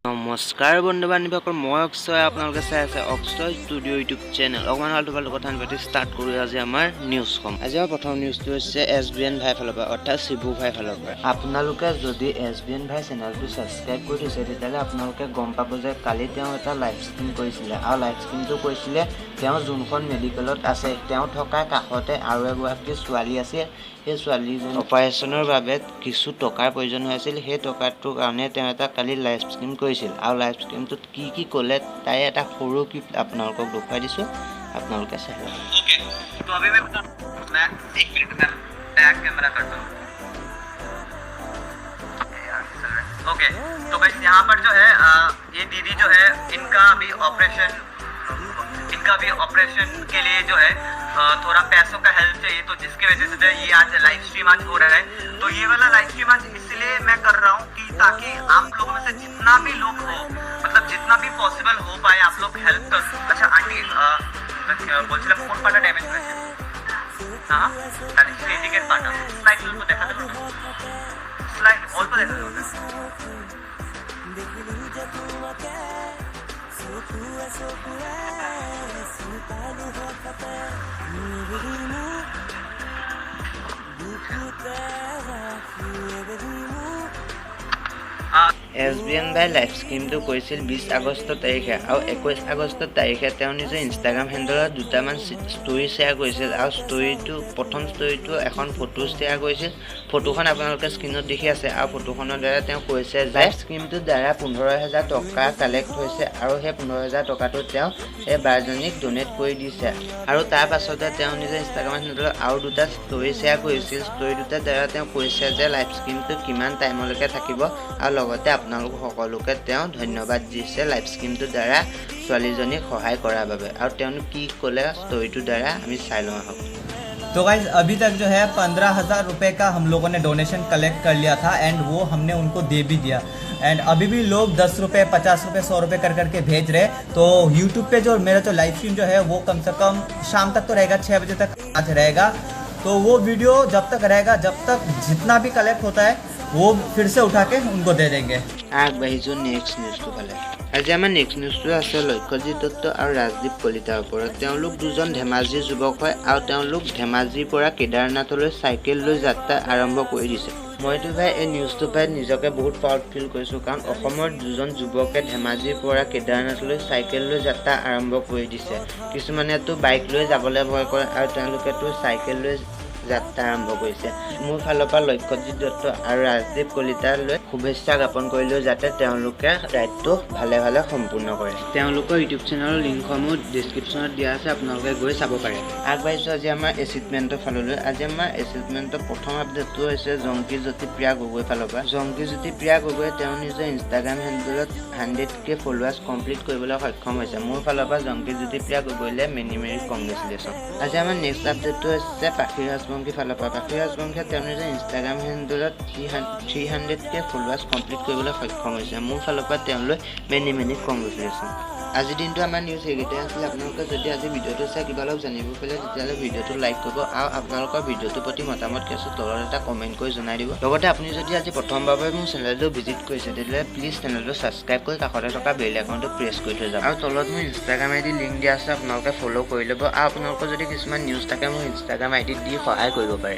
নমস্কাৰ বন্ধু বান্ধৱীসকল, মই অক্ষয়। আপোনালোকে চাই আছে অক্ষয় ষ্টুডিঅ' ইউটিউব চেনেল। অকণমান আলটু ফাল্টু কথা পাতি ষ্টাৰ্ট কৰোঁ আজি আমাৰ নিউজখন। আজি আমাৰ প্ৰথম নিউজটো হৈছে SBN ভাই ফালৰ পৰা, অৰ্থাৎ শিবু ভাই ফালৰ পৰা। আপোনালোকে যদি SBN ভাই চেনেলটো ছাবস্ক্ৰাইব কৰি থৈছে তেতিয়াহ'লে আপোনালোকে গম পাব যে কালি তেওঁ এটা লাইভ ষ্ট্ৰীম কৰিছিলে, আৰু লাইভ ষ্ট্ৰীমটো কৰিছিলে তেওঁ যোনখন মেডিকেলত আছে তেওঁ থকা কাষতে আৰু এগৰাকী ছোৱালী আছে। সেই ছোৱালীজনী অপাৰেশ্যনৰ বাবে কিছু টকাৰ প্ৰয়োজন হৈ আছিল। সেই টকাটোৰ কাৰণে তেওঁ এটা কালি লাইভ ষ্ট্ৰীম কৰিছিল, আৰু লাইভ ষ্ট্ৰীমটোত কি ক'লে তাই এটা সৰু ক্লিপ আপোনালোকক দেখুৱাই দিছোঁ, আপোনালোকে চাই লওক। तो अभी मैं एक मिनट में बैक कैमरा करता हूँ। ओके, तो गाइस यहाँ पर जो है ये दीदी जो है इनका भी ऑपरेशन के लिए जो है थोड़ा पैसों का हेल्प चाहिए, तो जिसकी वजह से जो है ये आज लाइव स्ट्रीम आज हो रहा है। तो ये वाला लाइव स्ट्रीम आज इसलिए मैं कर रहा हूँ कि ताकि आप लोगों में से जितना भी लोग हो, मतलब जितना भी पॉसिबल हो पाए आप लोग हेल्प कर। अच्छा आंटी বলছিলাম কোন পাটা ড্যামেজ হয়েছে? হ্যাঁ তাহলে সেই দিকের পাটা স্লাইড অল্প দেখাতে পারবো, স্লাইড অল্প দেখাতে পারবো। SBN ভাই লাইভ ষ্ট্ৰীমটো কৰিছিল 20 আগষ্ট তাৰিখে, আৰু 21 আগষ্ট তাৰিখে তেওঁ নিজৰ ইনষ্টাগ্ৰাম হেণ্ডেলত দুটামান ষ্টৰি শ্বেয়াৰ কৰিছিল, আৰু প্ৰথম ষ্টৰিটো এখন ফটো শ্বেয়াৰ কৰিছিল। ফটোখন আপোনালোকে স্ক্ৰীণত দেখি আছে, আৰু ফটোখনৰ দ্বাৰা তেওঁ কৈছে যে লাইভ ষ্ট্ৰীমটোৰ দ্বাৰা 15,000 টকা কালেক্ট হৈছে, আৰু সেই 15,000 টকাটো তেওঁ এই বাজনীক ডনেট কৰি দিছে। আৰু তাৰ পাছতে তেওঁ নিজৰ ইনষ্টাগ্ৰাম হেণ্ডেলত আৰু দুটা ষ্টৰি শ্বেয়াৰ কৰিছিল। ষ্টৰি দুটাৰ দ্বাৰা তেওঁ কৈছে যে লাইভ ষ্ট্ৰীমটো কিমান টাইমলৈকে থাকিব, আৰু লগতে আপোনালোক সকলোকে তেওঁ ধন্যবাদ দিছে লাইভ ষ্ট্ৰীমটোৰ দ্বাৰা ছোৱালীজনীক সহায় কৰাৰ বাবে। আৰু তেওঁনো কি ক'লে ষ্টৰিটোৰ দ্বাৰা আমি চাই লওঁ আহক। तो गाइज अभी तक जो है 15,000 रुपये का हम लोगों ने डोनेशन कलेक्ट कर लिया था, एंड वो हमने उनको दे भी दिया। एंड अभी भी लोग 10 रुपये 50 रुपये 100 रुपये कर करके भेज रहे। तो यूट्यूब पे जो मेरा जो लाइव स्ट्रीम जो है वो कम से कम शाम तक तो रहेगा, 6 बजे तक आज रहेगा। तो वो वीडियो जब तक रहेगा, जब तक जितना भी कलेक्ट होता है वो फिर से उठा के उनको दे देंगे। আগবাঢ়িছোঁ নেক্সট নিউজটো ফালে। আজি আমাৰ নেক্সট নিউজটো আছে লক্ষ্যজিৎ দত্ত আৰু ৰাজদীপ কলিতাৰ ওপৰত। তেওঁলোক দুজন ধেমাজিৰ যুৱক হয়, আৰু তেওঁলোক ধেমাজিৰ পৰা কেদাৰনাথলৈ চাইকেল লৈ যাত্ৰা আৰম্ভ কৰি দিছে। মইতো ভাই এই নিউজটো পাই নিজকে বহুত প্ৰাউড ফিল কৰিছোঁ, কাৰণ অসমৰ দুজন যুৱকে ধেমাজিৰ পৰা কেদাৰনাথলৈ চাইকেল লৈ যাত্ৰা আৰম্ভ কৰি দিছে। কিছুমানেতো বাইক লৈ যাবলৈ ভয় কৰে, আৰু তেওঁলোকেতো চাইকেল লৈ যাত্ৰা আৰম্ভ কৰিছে। মোৰ ফালৰ পৰা লক্ষ্যজিৎ দত্ত আৰু ৰাজদীপ কলিতালৈ শুভেচ্ছা জ্ঞাপন কৰিলেও যাতে তেওঁলোকে দায়িত্ব ভালে ভালে সম্পূৰ্ণ কৰে। তেওঁলোকৰ ইউটিউব চেনেলৰ লিংকসমূহ ডিছক্ৰিপশ্যনত দিয়া আছে, আপোনালোকে গৈ চাব পাৰে। আগবাঢ়িছোঁ আজি আমাৰ এচিভমেণ্টৰ ফাললৈ। আজি আমাৰ এচিভমেণ্টৰ প্ৰথম আপডেটটো হৈছে জংকীজ্যোতি প্ৰিয়া গগৈৰ ফালৰ পৰা। জংকীজ্যোতি প্ৰিয়া গগৈয়ে তেওঁ নিজৰ ইনষ্টাগ্ৰাম হেণ্ডেলত 100K ফলোৱাৰ্ছ কমপ্লিট কৰিবলৈ সক্ষম হৈছে। মোৰ ফালৰ পৰা জংকীজ্যোতি প্ৰিয়া গগৈলৈ মেনি কংগ্ৰেচুলেশ্যন। আজি আমাৰ নেক্সট আপডেটটো হৈছে পাখি ৰাজবংশী ফালৰ পৰা। পাখি ৰাজবংশীয়ে তেওঁ নিজৰ ইনষ্টাগ্ৰাম হেণ্ডেলত 300K ফলোৱাৰ্ছ কমপ্লিট কৰিবলৈ সক্ষম হৈছে। মোৰ ফালৰ পৰা তেওঁলৈ মেনি কংগ্ৰেচুলেশ্যন। আজিৰ দিনটো আমাৰ নিউজ এইকেইটাই আছিলে। আপোনালোকে যদি আজি ভিডিঅ'টো চাই কিবা অলপ জানিব পাৰিলে তেতিয়াহ'লে ভিডিঅ'টো লাইক কৰিব, আৰু আপোনালোকৰ ভিডিঅ'টোৰ প্ৰতি মতামত কি আছে তলত এটা কমেণ্ট কৰি জনাই দিব। লগতে আপুনি যদি আজি প্ৰথমবাৰৰ মোৰ চেনেলটো ভিজিট কৰিছে তেতিয়াহ'লে প্লিজ চেনেলটো ছাবস্ক্ৰাইব কৰি কাষতে থকা বেল আইকনটো প্ৰেছ কৰি থৈ যাওক। আৰু তলত মোৰ ইনষ্টাগ্ৰাম ID লিংক দিয়া আছে, আপোনালোকে ফ'ল' কৰি ল'ব, আৰু আপোনালোকৰ যদি কিছুমান নিউজ থাকে মোৰ ইনষ্টাগ্ৰাম ID দি সহায় কৰিব পাৰে।